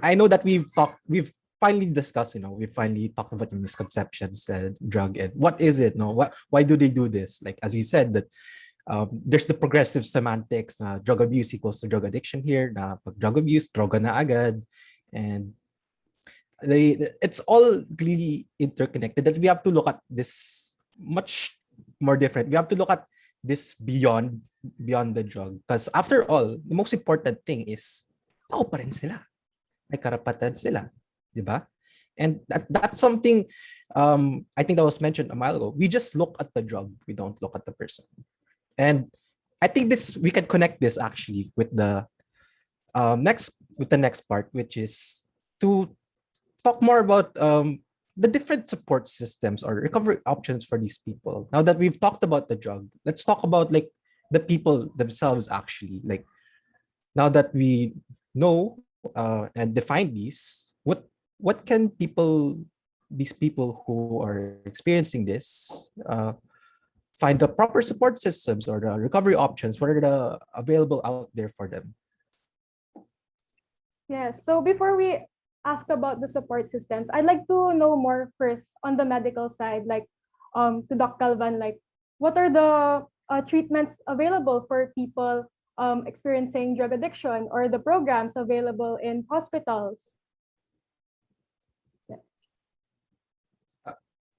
I know that we've finally discussed, we finally talked about the misconceptions that drug and what is it, why do they do this? Like, as you said, that there's the progressive semantics na drug abuse equals to drug addiction here, na pag drug abuse, droga na agad. And it's all really interconnected, that we have to look at this much more different. We have to look at this beyond the drug. Because after all, the most important thing is, tao pa rin sila. May karapatan sila, di ba? And that's something I think that was mentioned a while ago. We just look at the drug, we don't look at the person. And I think we can connect this actually with the next part, which is to talk more about the different support systems or recovery options for these people. Now that we've talked about the drug, let's talk about like the people themselves actually. Like, now that we know and define these, what can these people who are experiencing this find the proper support systems or the recovery options? What are the available out there for them? Yeah, so before we ask about the support systems, I'd like to know more first on the medical side, like to Dr. Galban, like what are the treatments available for people experiencing drug addiction, or the programs available in hospitals? Yeah.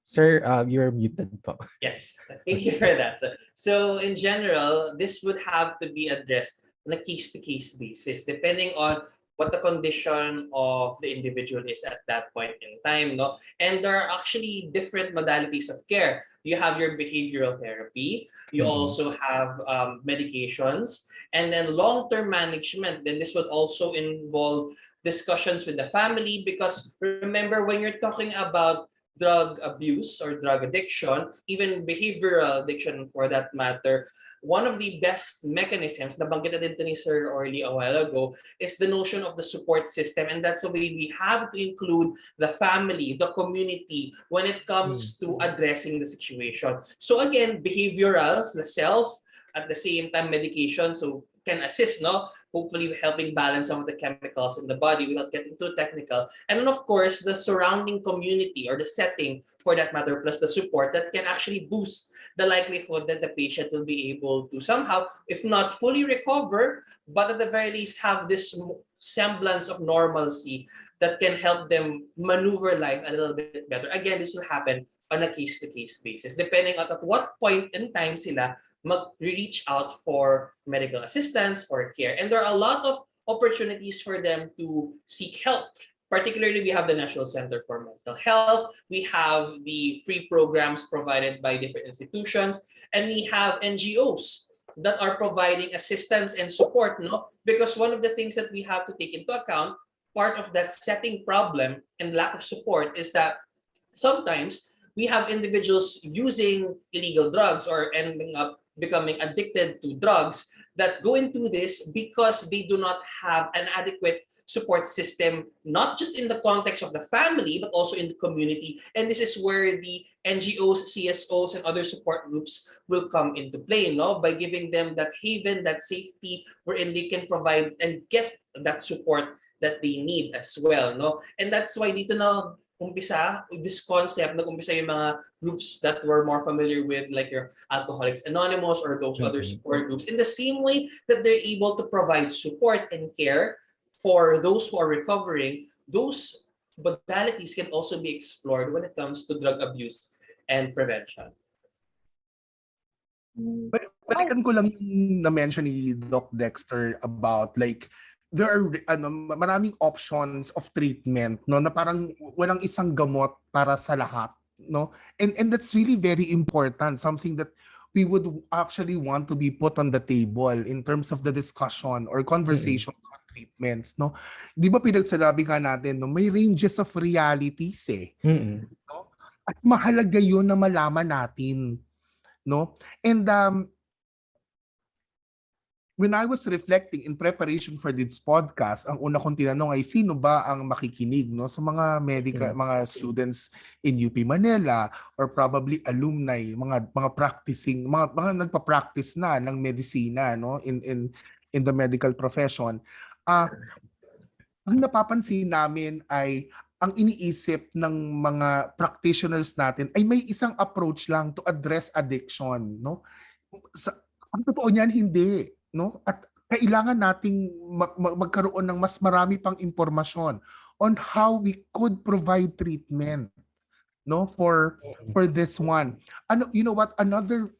Sir, you're muted po. Yes, thank you for that. So in general, this would have to be addressed on a case-to-case basis, depending on what the condition of the individual is at that point in time, no? And there are actually different modalities of care. You have your behavioral therapy, you also have medications, and then long-term management. Then this would also involve discussions with the family, because remember, when you're talking about drug abuse or drug addiction, even behavioral addiction for that matter, one of the best mechanisms, nabanggit na din ni Sir Orly a while ago, is the notion of the support system. And that's the way we have to include the family, the community, when it comes to addressing the situation. So again, behavioral, the self, at the same time medication, so can assist, no? Hopefully helping balance some of the chemicals in the body without getting too technical. And then of course, the surrounding community or the setting for that matter, plus the support that can actually boost the likelihood that the patient will be able to somehow, if not fully recover, but at the very least have this semblance of normalcy that can help them maneuver life a little bit better. Again, this will happen on a case-to-case basis, depending on at what point in time sila mag-reach out for medical assistance or care. And there are a lot of opportunities for them to seek help. Particularly, we have the National Center for Mental Health, we have the free programs provided by different institutions, and we have NGOs that are providing assistance and support, no? Because one of the things that we have to take into account, part of that setting problem and lack of support, is that sometimes we have individuals using illegal drugs or ending up becoming addicted to drugs that go into this because they do not have an adequate support system, not just in the context of the family, but also in the community. And this is where the NGOs, CSOs, and other support groups will come into play, no? By giving them that haven, that safety, wherein they can provide and get that support that they need as well, no? And that's why dito na umpisa this concept, nag-umpisa yung mga groups that were more familiar with, like your Alcoholics Anonymous or those other support groups, in the same way that they're able to provide support and care for those who are recovering. Those modalities can also be explored when it comes to drug abuse and prevention. Balikan ko lang yung na-mention ni Doc Dexter about like there are maraming options of treatment, no, na parang walang isang gamot para sa lahat, no, and that's really very important, something that we would actually want to be put on the table in terms of the discussion or conversation on treatments, no. Di ba pinagsasabi nga natin, no, may ranges of realities no? At mahalaga yun na malaman natin, no. And when I was reflecting in preparation for this podcast, ang una kong tinanong ay sino ba ang makikinig, no, sa mga mga students in UP Manila or probably alumni, mga practicing, mga nagpa-practice na ng medisina, no, in the medical profession. Ang napapansin namin ay ang iniisip ng mga practitioners natin ay may isang approach lang to address addiction, no. Ang totoo niyan, hindi, no? At kailangan nating magkaroon ng mas marami pang impormasyon on how we could provide treatment, no, for this one. You know what, another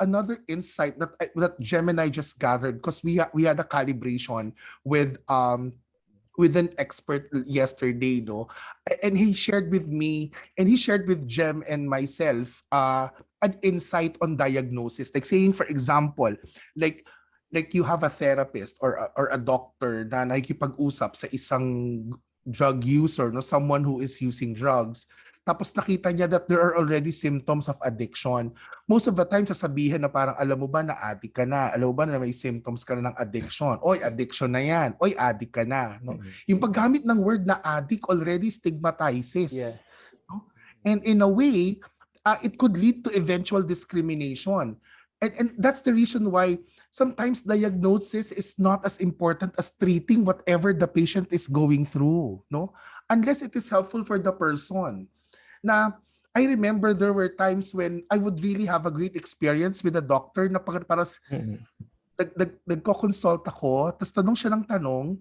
insight that Jem and I just gathered, because we had a calibration with an expert yesterday, no, and he shared with me and he shared with Jem and myself an insight on diagnosis, like saying, for example, like you have a therapist or a doctor na nakikipag-usap sa isang drug user, no, someone who is using drugs, tapos nakita niya that there are already symptoms of addiction. Most of the time sasabihin na parang, alam mo ba na addict ka na? Alam mo ba na may symptoms ka na ng addiction? Oy, addiction na yan. Oy, addict ka na. No? Yung paggamit ng word na addict already stigmatizes. Yeah. No? And in a way, it could lead to eventual discrimination. And that's the reason why sometimes diagnosis is not as important as treating whatever the patient is going through, no? Unless it is helpful for the person. Na I remember there were times when I would really have a great experience with a doctor na nagko-consult ako, tapos tanong siya ng tanong,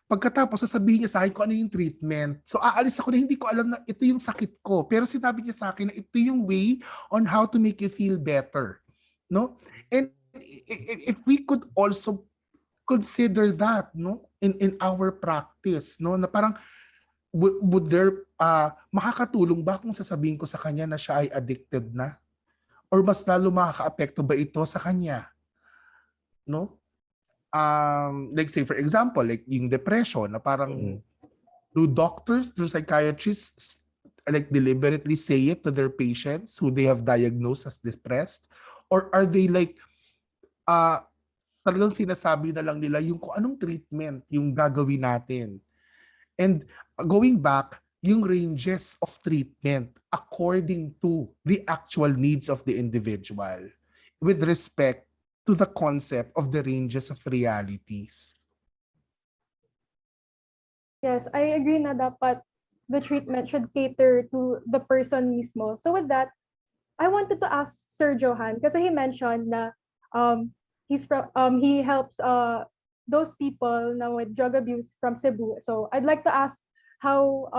pagkatapos sasabihin niya sa akin kung ano yung treatment. So aalis ako na hindi ko alam na ito yung sakit ko, pero sinabi niya sa akin na ito yung way on how to make you feel better. No, and if we could also consider that, no, in our practice, no, na parang would there makakatulong ba kung sasabihin ko sa kanya na siya ay addicted na, or mas lalo makakaapekto ba ito sa kanya, no? Like say for example, like yung depression, na parang do doctors, do psychiatrists like deliberately say it to their patients who they have diagnosed as depressed? Or are they like, talagang sinasabi na lang nila yung kung anong treatment yung gagawin natin? And going back, yung ranges of treatment according to the actual needs of the individual with respect to the concept of the ranges of realities. Yes, I agree na dapat the treatment should cater to the person mismo. So with that, I wanted to ask Sir Johan, kasi he mentioned na he helps those people now with drug abuse from Cebu. So I'd like to ask how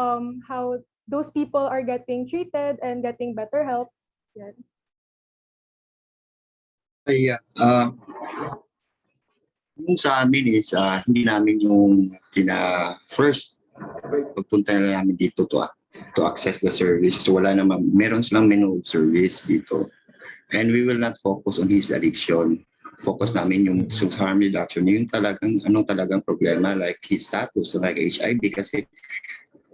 those people are getting treated and getting better help. Yeah. Yung sa amin is hindi namin yung first pagpunta na namin dito to access the service. So wala naman, meron silang menu of service dito. And we will not focus on his addiction. Focus namin yung harm reduction, yung anong talagang problema, like his status, so like HIV, kasi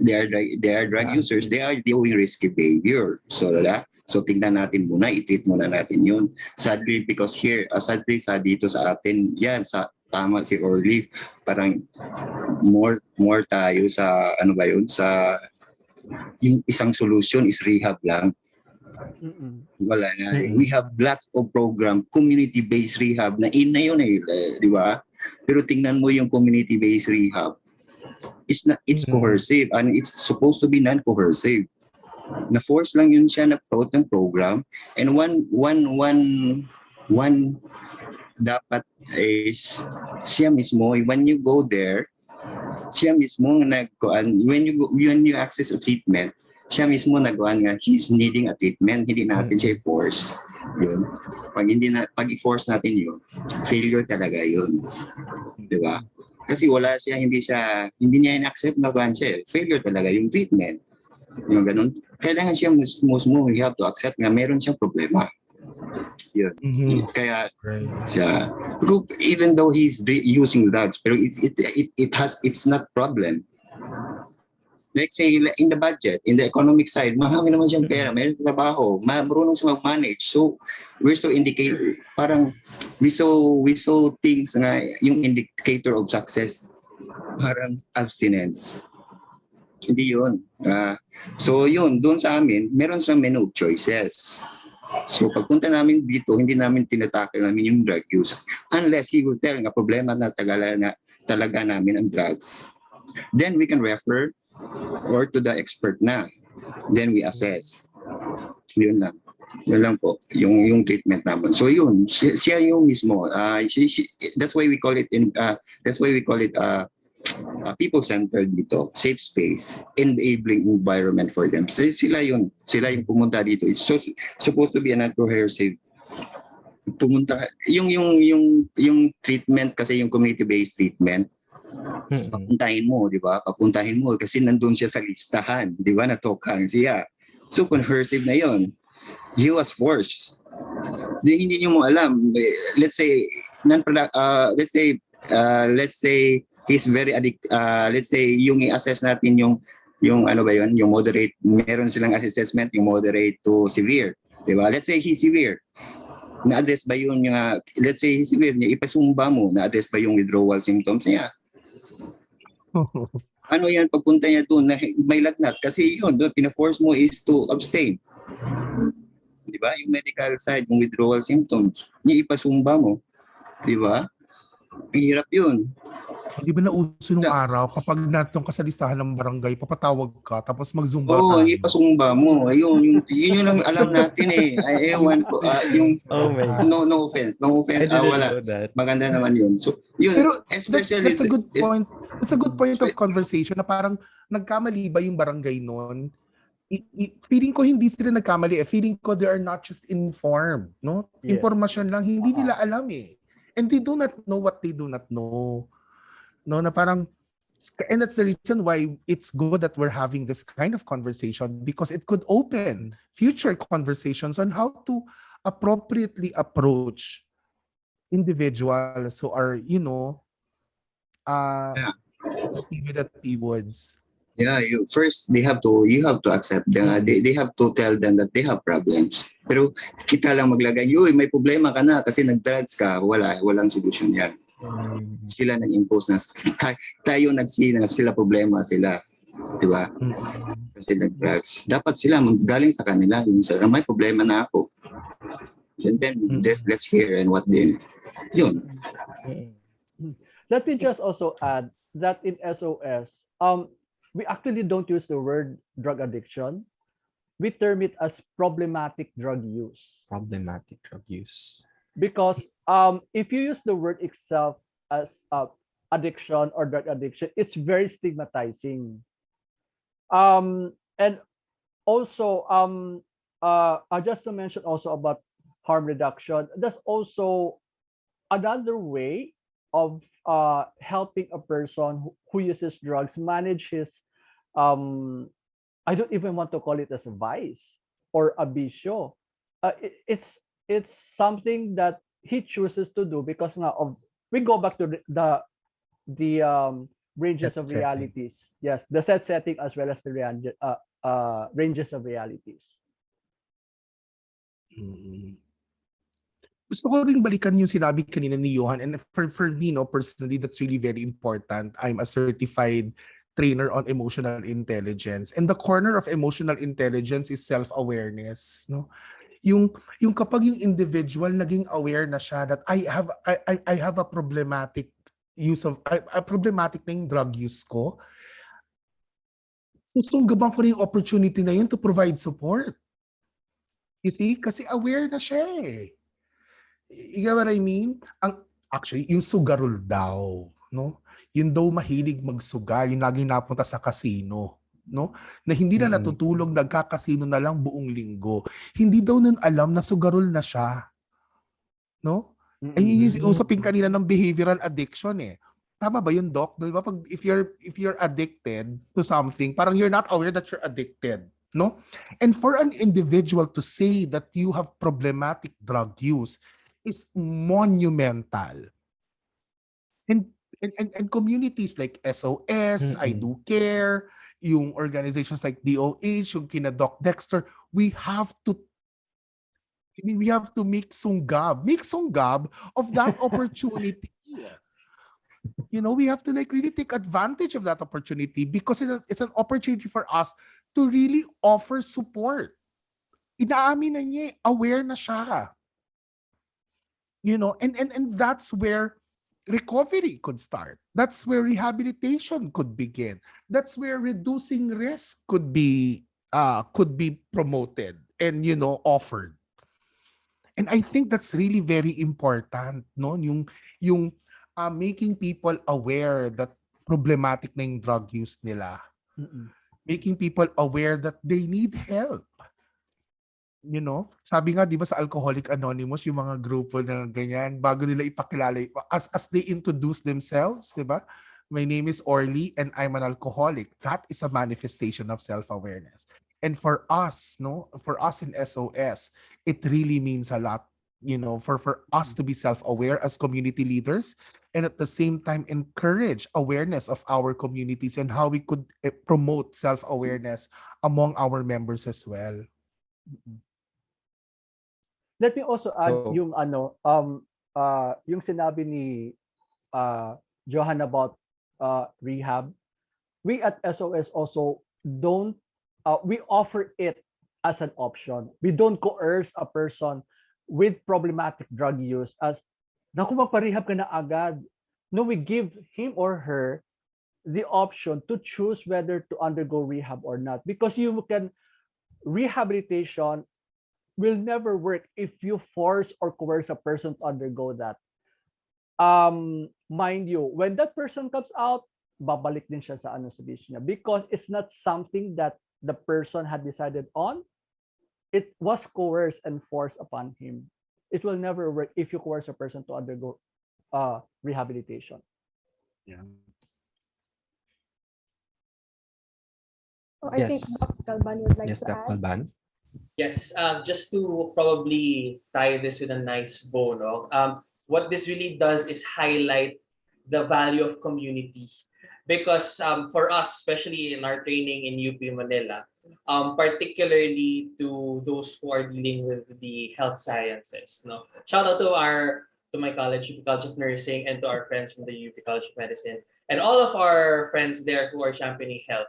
they are drug users, they are doing risky behavior. So tingnan natin muna, i-treat muna natin yun. Sadly, because here, sadly dito sa atin, yan, tama si Orly. Parang more tayo sa ano ba yun, sa yung isang solution is rehab lang. Wala na. We have lots of program, community-based rehab na yun di ba? Pero tingnan mo yung community-based rehab. It's coercive and it's supposed to be non-coercive. Na-force lang yun siya nag-promote ng program, and one dapat is siya mismo, when you go there, siya mismo when you access a treatment, siya mismo nagawa nga he's needing a treatment, hindi natin siya i-force. Yun. Pag i-force natin yun, failure talaga yun. Di ba? Kasi hindi niya in-accept na gawin siya. Failure talaga yung treatment. Yung ganun. Kailangan siya mismo, we have to accept nga meron siyang problema. Yun. Kaya siya, even though he's using drugs, pero it's not problem. Let's say in the budget, in the economic side, marami naman siyang pera, mayroon trabaho, marunong siya mag-manage. So we're so indicator, parang we saw things nga yung indicator of success, parang abstinence. Hindi yun. So yun, doon sa amin, meron sa menu of choices. So pagpunta namin dito, hindi namin tinatakil namin yung drug use. Unless he will tell nga problema na talaga namin ang drugs. Then we can refer or to the expert na. Then we assess. Yun lang. Yun lang po, yung treatment naman. So yun, siya yung mismo. That's why we call it people-centered dito, safe space, enabling environment for them. So, sila yung pumunta dito. It's supposed to be a non-coercive. Pumunta yung treatment kasi yung community-based treatment. Papuntahin mo, di ba? Papuntahin mo kasi nandun siya sa listahan, di ba? Natokang siya. So coercive na yon. He was forced. Hindi niyo mo alam. Let's say he's very let's say yung i-assess natin yung ano ba yon, yung moderate, meron silang assessment yung moderate to severe, di ba? Let's say he's severe. Na-address ba yun yung let's say he's severe, niya ipasumba mo, na-address ba yung withdrawal symptoms niya? Ano yan pagpunta niya doon na may lagnat? Kasi yun, doon pina-force mo is to abstain. Di ba? Yung medical side, yung withdrawal symptoms, niya ipasumba mo. Di ba? Ang hirap yun. Di ba nauso nung araw, kapag natong ka sa listahan ng barangay, papatawag ka, tapos mag-zumba Oo, ipasumba mo. Ayun, yun ang alam natin eh. Ay, ewan ko. No offense. Wala. Maganda naman yun. So, yun. Pero especially, that's a good point. That's a good point of conversation na parang nagkamali ba yung barangay noon? Feeling ko hindi sila nagkamali eh. Feeling ko they are not just informed. No? Yeah. Impormasyon lang, hindi nila alam eh. And they do not know what they do not know. No, na parang, and that's the reason why it's good that we're having this kind of conversation, because it could open future conversations on how to appropriately approach individuals who are, with that keywords. Yeah, first you have to accept they have to tell them that they have problems. Pero kita lang maglagay, may problema ka na kasi nag-drugs ka, walang solusyon yan. Sila nag-impose na tayo sila problema sila, di ba? Kasi nag-drugs. Dapat sila galing sa kanila, may problema na ako. And then let's hear and what then. Yun. Let me just also add that in SOS, we actually don't use the word drug addiction. We term it as problematic drug use. Problematic drug use. Because if you use the word itself as addiction or drug addiction, it's very stigmatizing. And also, just to mention also about harm reduction, that's also another way of helping a person who uses drugs manage his, I don't even want to call it as a vice or a bisyo. It's something that he chooses to do because now we go back to the ranges of realities. Yes, the setting as well as the ranges of realities. gusto ko ring balikan yung sinabi kanina ni Johan, and for me, no, personally, that's really very important. I'm a certified trainer on emotional intelligence, and the corner of emotional intelligence is self-awareness, no? Yung kapag yung individual naging aware na siya that I have a problematic a problematic na yung drug use ko, susunggaban ko rin yung opportunity na yun to provide support. You see? Kasi aware na siya eh. You get what I mean? Actually, yung sugarol daw, no? Yun daw mahilig magsuga, yung laging napunta sa casino, no? Na hindi na natutulog, nagkakasino na lang buong linggo. Hindi daw nun alam na sugarol na siya. No? Ay yung usapin kanina ng behavioral addiction eh. Tama ba yun, Doc? Diba? Pag if you're addicted to something, parang you're not aware that you're addicted, no? And for an individual to say that you have problematic drug use is monumental. And communities like SOS, I Do Care, yung organizations like DOH, yung kina Doc Dexter, we have to make sunggab of that opportunity. You know, we have to like really take advantage of that opportunity because it's an opportunity for us to really offer support. Inaamin na niya, aware na siya. You know, and that's where recovery could start. That's where rehabilitation could begin. That's where reducing risk could be promoted and, you know, offered. And I think that's really very important, no? Yung making people aware that problematic na yung drug use nila. Making people aware that they need help. You know, sabi nga, di ba sa Alcoholic Anonymous, yung mga grupo na ganyan, bago nila ipakilala, as they introduce themselves, di ba? My name is Orly and I'm an alcoholic. That is a manifestation of self-awareness. And for us, no, for us in SOS, it really means a lot, you know, for us to be self-aware as community leaders and at the same time encourage awareness of our communities and how we could promote self-awareness among our members as well. Let me also add yung yung sinabi ni Johan about rehab. We at SOS also don't we offer it as an option. We don't coerce a person with problematic drug use as naku, magpa-rehab ka na agad. No, we give him or her the option to choose whether to undergo rehab or not, because rehabilitation will never work if you force or coerce a person to undergo that. Mind you, when that person comes out, babalik din siya sa sa bisyo niya, because it's not something that the person had decided on. It was coerced and forced upon him. It will never work if you coerce a person to undergo rehabilitation. Yeah. I think Dr. Galban would like to add. Galban. Yes, just to probably tie this with a nice bow, no? What this really does is highlight the value of community. Because for us, especially in our training in UP Manila, particularly to those who are dealing with the health sciences, no? Shout out to my college, UP College of Nursing, and to our friends from the UP College of Medicine, and all of our friends there who are championing health.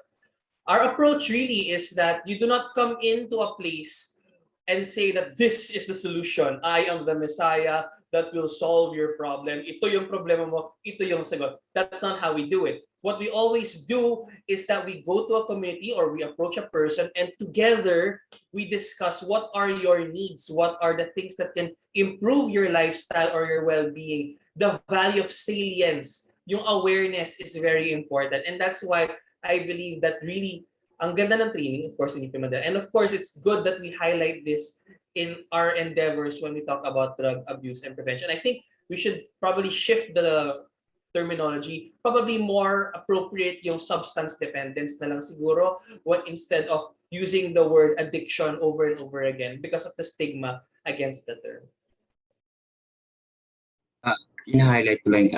Our approach really is that you do not come into a place and say that this is the solution. I am the Messiah that will solve your problem. Ito yung problema mo, ito yung sagot. That's not how we do it. What we always do is that we go to a community or we approach a person and together we discuss what are your needs, what are the things that can improve your lifestyle or your well-being. The value of salience, yung awareness is very important. And that's why I believe that really, ang ganda ng training, of course, in UP Manila. And of course, it's good that we highlight this in our endeavors when we talk about drug abuse and prevention. I think we should probably shift the terminology, probably more appropriate yung substance dependence na lang siguro, instead of using the word addiction over and over again because of the stigma against the term. Ina-highlight ko lang,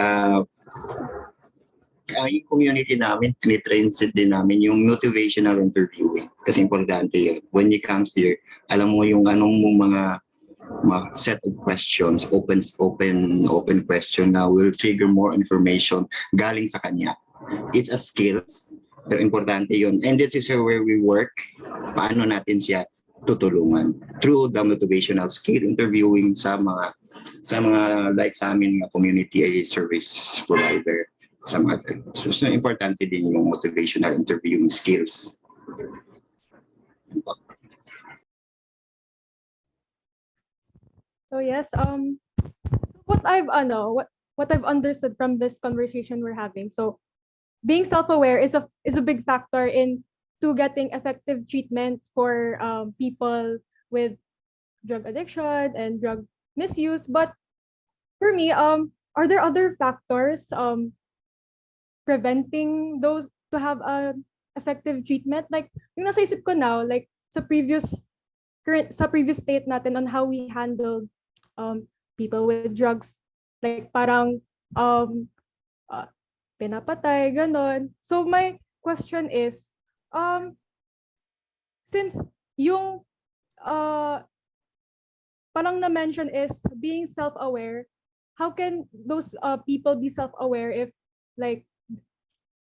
yung community namin, tinitransit din namin yung motivational interviewing. Kasi importante yun. When you comes there, alam mo yung anong mga set of questions, open question na will trigger more information galing sa kanya. It's a skills, pero importante yun. And this is where we work. Paano natin siya tutulungan through the motivational skill interviewing sa mga like sa amin community service provider sa mga so importante din yung motivational interviewing skills. So yes, what I've understood from this conversation we're having. So being self-aware is a big factor in to getting effective treatment for people with drug addiction and drug misuse. But for me, are there other factors preventing those to have an effective treatment? Like yung nasa isip ko now, like sa previous state natin on how we handled people with drugs, like parang pinapatay, ganon. So my question is, since yung parang na-mention is being self-aware, how can those people be self-aware if like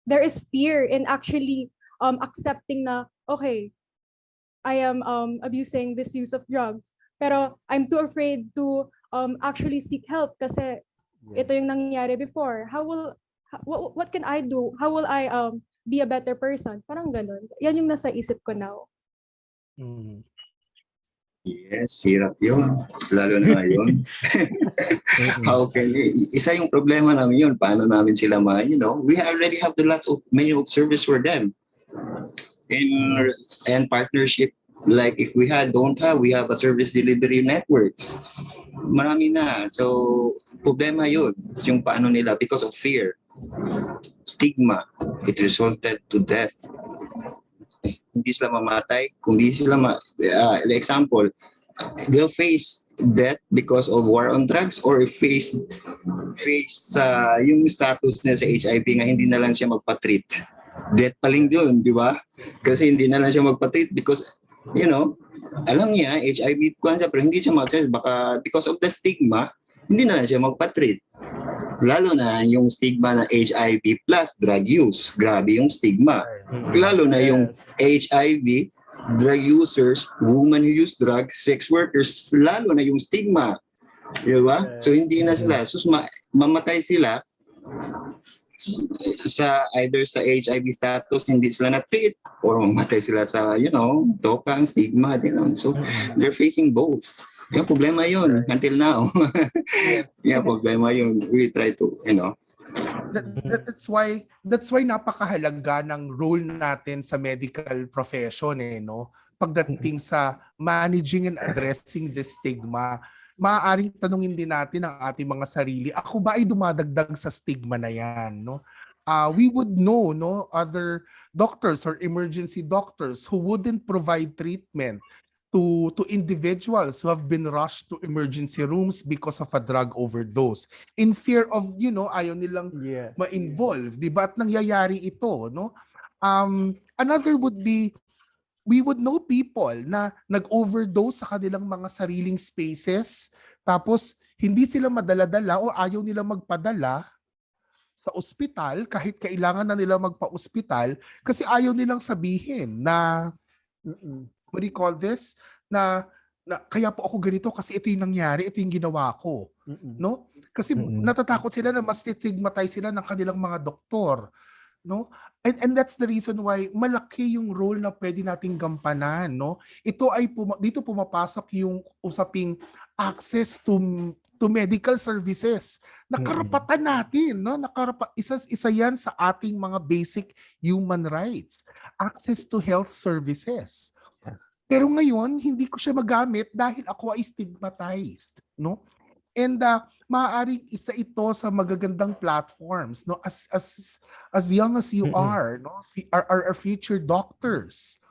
there is fear in actually accepting na, okay, I am abusing this use of drugs, pero I'm too afraid to actually seek help kasi ito yung nangyayari before. What can I do? How will I be a better person? Parang ganun. Yan yung nasa isip ko now. Yes, hirap yun. Lalo na ngayon. How can isa yung problema namin yun. Paano namin sila we already have many of service for them. And partnership, like if we we have a service delivery networks. Marami na. So, problema yun. Yung paano nila, because of fear, stigma, it resulted to death. Hindi sila mamatay. Kung di sila, example, they'll face death because of war on drugs or face yung status niya sa HIV nga hindi na lang siya magpa-treat. Death pa rin yun, di ba? Kasi hindi na lang siya magpa-treat because, alam niya, HIV cancer, pero hindi siya mag-access. Baka because of the stigma, hindi na lang siya magpa-treat. Lalo na yung stigma ng HIV plus drug use. Grabe yung stigma. Lalo na yung HIV, drug users, women who use drugs, sex workers, lalo na yung stigma. Di ba? So hindi na sila. So mamatay sila sa either sa HIV status, hindi sila na-treat, or mamatay sila sa, dokang, stigma, So they're facing both. Yung problema yun until now. Problema yun. We try to, That's why napakahalaga ng role natin sa medical profession pagdating sa managing and addressing the stigma. Maaaring tanungin din natin ang ating mga sarili, ako ba ay dumadagdag sa stigma na yan? We would know other doctors or emergency doctors who wouldn't provide treatment to individuals who have been rushed to emergency rooms because of a drug overdose in fear of ayaw nilang ma-involve, di ba? At nangyayari ito, another would be, we would know people na nag-overdose sa kanilang mga sariling spaces, tapos hindi sila madala-dala o ayaw nila magpadala sa ospital kahit kailangan na nila magpa-ospital kasi ayaw nilang sabihin na what do you call this? Na kaya po ako ganito kasi ito yung nangyari, ito yung ginawa ko. Kasi natatakot sila na mas stigmatize sila ng kanilang mga doktor. And that's the reason why malaki yung role na pwede nating gampanan. Ito ay dito pumapasok yung usaping access to medical services. Nakarapatan natin, isa yan sa ating mga basic human rights. Access to health services. Pero ngayon, hindi ko siya magamit dahil ako ay stigmatized, And maaaring isa ito sa magagandang platforms, as young as you are, our future doctors,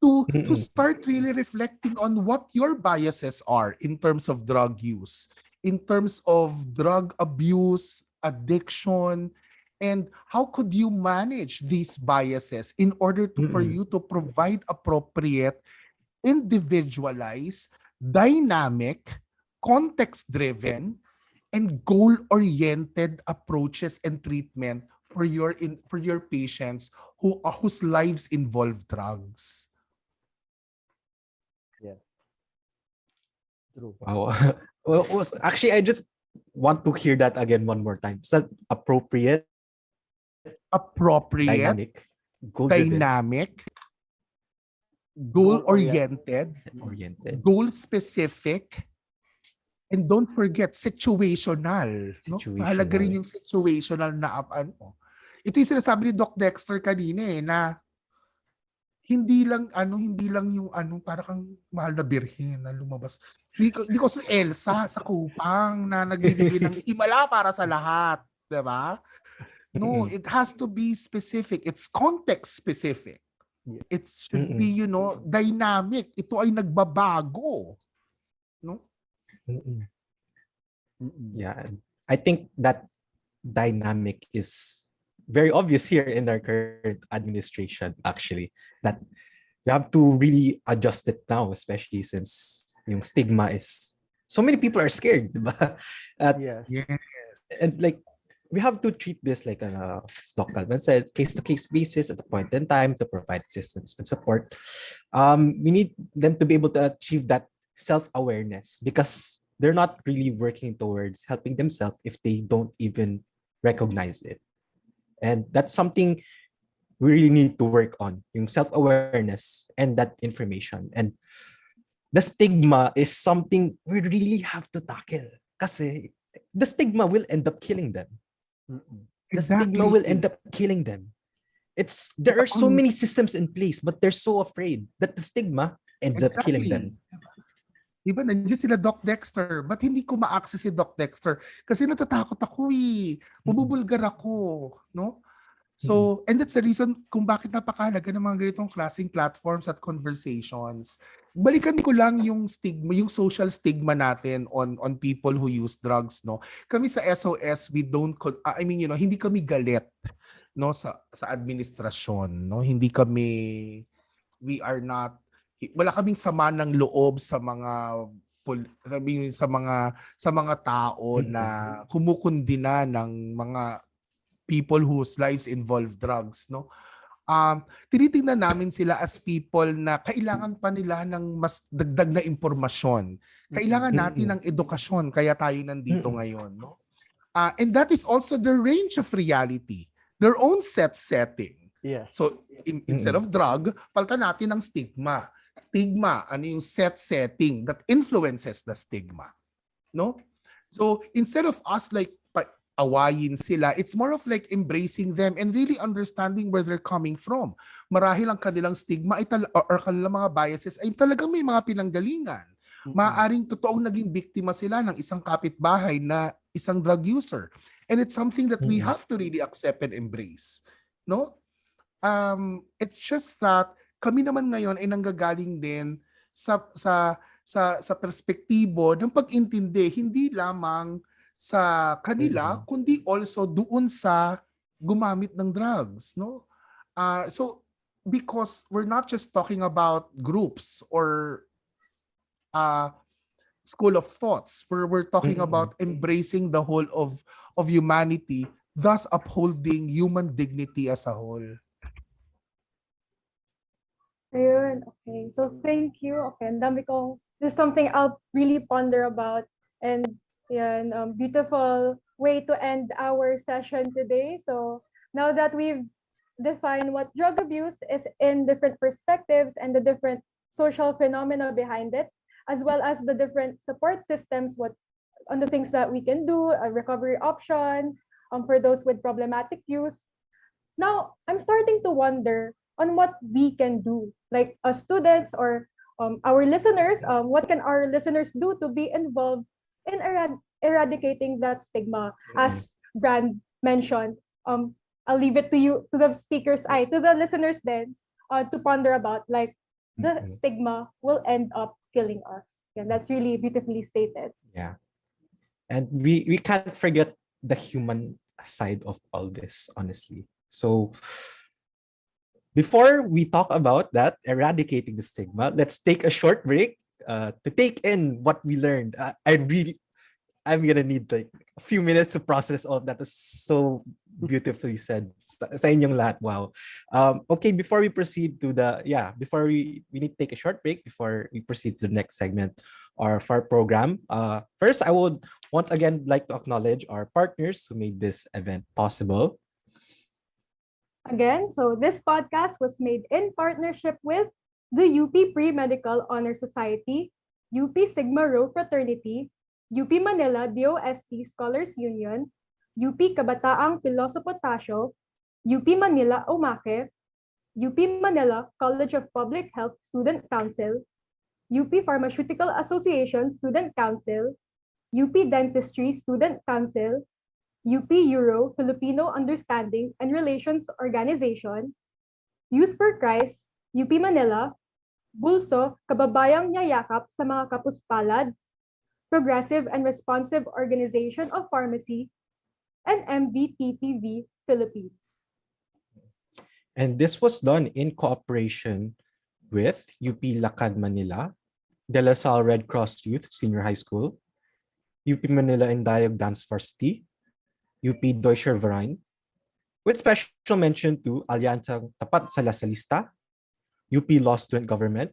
to start really reflecting on what your biases are in terms of drug use, in terms of drug abuse, addiction, and how could you manage these biases in order for you to provide appropriate, individualized, dynamic, context-driven, and goal-oriented approaches and treatment for your patients whose lives involve drugs. Yes. True. Wow. Well, actually, I just want to hear that again one more time. Is that appropriate, dynamic, goal-driven, goal-oriented, oriented? goal-specific, and don't forget, situational. No? Mahalaga rin yung situational na ano. Ito yung sinasabi ni Doc Dexter kanina na hindi lang yung para kang mahal na birhen na lumabas. Hindi ko sa Elsa sa Kupang na nagbibigay ng himala para sa lahat, 'di ba? No, it has to be specific. It's context specific. It should be, dynamic. Ito ay nagbabago. No? Yeah, I think that dynamic is very obvious here in our current administration, actually, that we have to really adjust it now, especially since yung stigma is so many people are scared, diba? Yes. And like we have to treat this like as Doc Galban said, case-to-case basis at a point in time to provide assistance and support. We need them to be able to achieve that self-awareness because they're not really working towards helping themselves if they don't even recognize it. And that's something we really need to work on, yung self-awareness and that information. And the stigma is something we really have to tackle kasi the stigma will end up killing them. The stigma will end up killing them. There are so many systems in place, but they're so afraid that the stigma ends up killing them. Diba, nandiyan sila Doc Dexter. Ba't hindi ko ma-access si Doc Dexter? Kasi natatakot ako Mabubulgar ako. No? So, and that's the reason kung bakit napakahalaga ng mga ganitong klaseng platforms at conversations. Balikan ko lang yung stigma, yung social stigma natin on people who use drugs. No? Kami sa SOS, hindi kami galit no, sa administrasyon. No? Wala kaming sama ng loob sa mga tao na kumukundina ng mga people whose lives involve drugs, no? Tinitingnan namin sila as people na kailangan pa nila ng mas dagdag na impormasyon. Kailangan natin ng edukasyon kaya tayo nandito ngayon, no? And that is also the range of reality, their own setting. Yes. So instead of drug, palitan natin ng stigma. Stigma, ano yung setting that influences the stigma, no? So instead of us like awayin sila, it's more of like embracing them and really understanding where they're coming from. Marahil ang kanilang stigma or kanilang mga biases ay talagang may mga pinanggalingan. Maaaring totoong naging biktima sila ng isang kapitbahay na isang drug user. And it's something that we have to really accept and embrace, no? It's just that kami naman ngayon ay nanggagaling din sa perspektibo ng pag-intindi hindi lamang sa kanila kundi also doon sa gumamit ng drugs, no? So because we're not just talking about groups or school of thoughts, we're talking about embracing the whole of humanity, thus upholding human dignity as a whole. Ayun, okay. So thank you. Okay, ang dami kong, this is something I'll really ponder about. And yan, beautiful way to end our session today. So now that we've defined what drug abuse is in different perspectives and the different social phenomena behind it, as well as the different support systems, what on the things that we can do, recovery options for those with problematic use. Now, I'm starting to wonder on what we can do, like students or our listeners, what can our listeners do to be involved in eradicating that stigma? As Brand mentioned, I'll leave it to you, to the speakers, to the listeners then, to ponder about, like, the stigma will end up killing us. And that's really beautifully stated. Yeah. And we can't forget the human side of all this, honestly. So before we talk about that, eradicating the stigma, let's take a short break. to take in what we learned. I'm gonna need like a few minutes to process all of that. Is so beautifully said sa inyong lahat. Wow. Okay, before we proceed to before we need to take a short break before we proceed to the next segment of our program. First, I would once again like to acknowledge our partners who made this event possible. Again, so this podcast was made in partnership with the UP Pre-Medical Honor Society, UP Sigma Rho Fraternity, UP Manila DOST Scholars Union, UP Kabataang 𝗘𝐓 UP Manila 𝐘𝐀𝐓, UP Manila College of Public Health Student Council, UP Pharmaceutical Association Student Council, UP Dentistry Student Council, UP Euro Filipino Understanding and Relations Organization, Youth for Christ, UP Manila, Bulso Kababayang Yayakap sa mga Kapuspalad, Progressive and Responsive Organization of Pharmacy, and MVTTV Philippines. And this was done in cooperation with UP Lakad Manila, De La Salle Red Cross Youth Senior High School, UP Manila Indayog Dance Varsity, UP 𝗘𝗱𝗱𝗶𝐴𝑣, with special mention to Alyansang Tapat sa Lasalista, UP Law Student Government,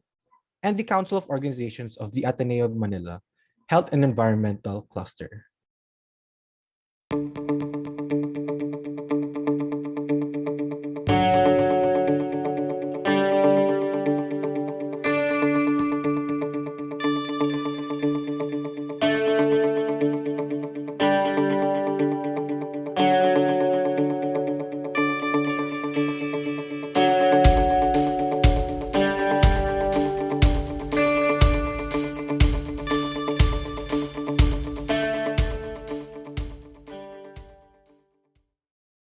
and the Council of Organizations of the Ateneo of Manila Health and Environmental Cluster.